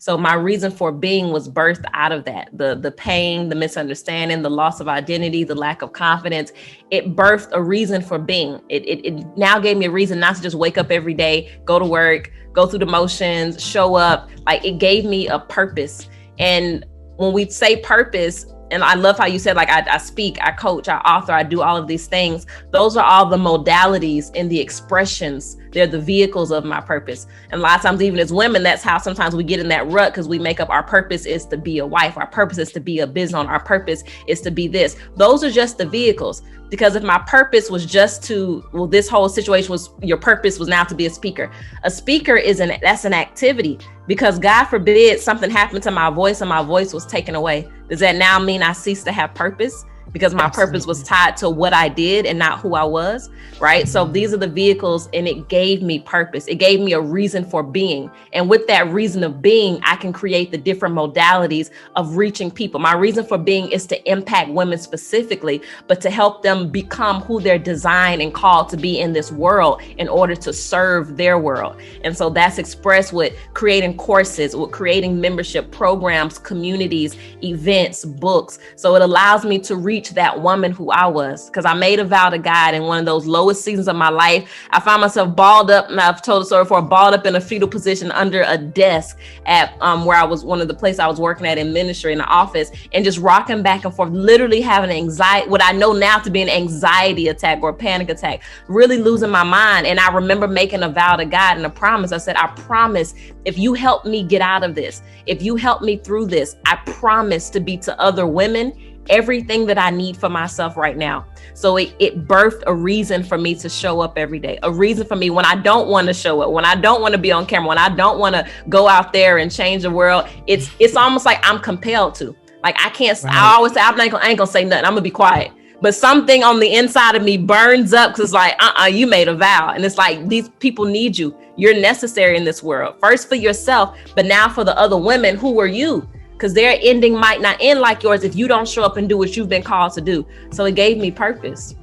So my reason for being was birthed out of that. The pain, the misunderstanding, the loss of identity, the lack of confidence. It birthed a reason for being. It now gave me a reason not to just wake up every day, go to work, go through the motions, show up. Like, it gave me a purpose. And when we say purpose, and I love how you said, like, I speak, I coach, I author, I do all of these things. Those are all the modalities and the expressions. They're the vehicles of my purpose. And a lot of times, even as women, that's how sometimes we get in that rut, because we make up our purpose is to be a wife. Our purpose is to be a business owner. Our purpose is to be this. Those are just the vehicles. Because if my purpose was just to, well, this whole situation was, your purpose was now to be a speaker. A speaker that's an activity, because God forbid something happened to my voice and my voice was taken away. Does that now mean I cease to have purpose? Because my purpose was tied to what I did and not who I was, right? So these are the vehicles, and it gave me purpose. It gave me a reason for being. And with that reason of being, I can create the different modalities of reaching people. My reason for being is to impact women specifically, but to help them become who they're designed and called to be in this world in order to serve their world. And so that's expressed with creating courses, with creating membership programs, communities, events, books. So it allows me to reach that woman who I was, because I made a vow to God in one of those lowest seasons of my life. I found myself balled up, and I've told the story before, balled up in a fetal position under a desk at where I was, one of the places I was working at in ministry, in the office, and just rocking back and forth, literally having anxiety, what I know now to be an anxiety attack or a panic attack, really losing my mind. And I remember making a vow to God and a promise. I said, I promise, if you help me get out of this, if you help me through this, I promise to be to other women everything that I need for myself right now. So it birthed a reason for me to show up every day, a reason for me when I don't want to show up, when I don't want to be on camera, when I don't want to go out there and change the world. It's almost like I'm compelled to. Like, I can't, right. I always say, I ain't gonna say nothing. I'm gonna be quiet. But something on the inside of me burns up, because it's like, you made a vow. And it's like, these people need you. You're necessary in this world. First for yourself, but now for the other women who are you. Because their ending might not end like yours if you don't show up and do what you've been called to do. So it gave me purpose.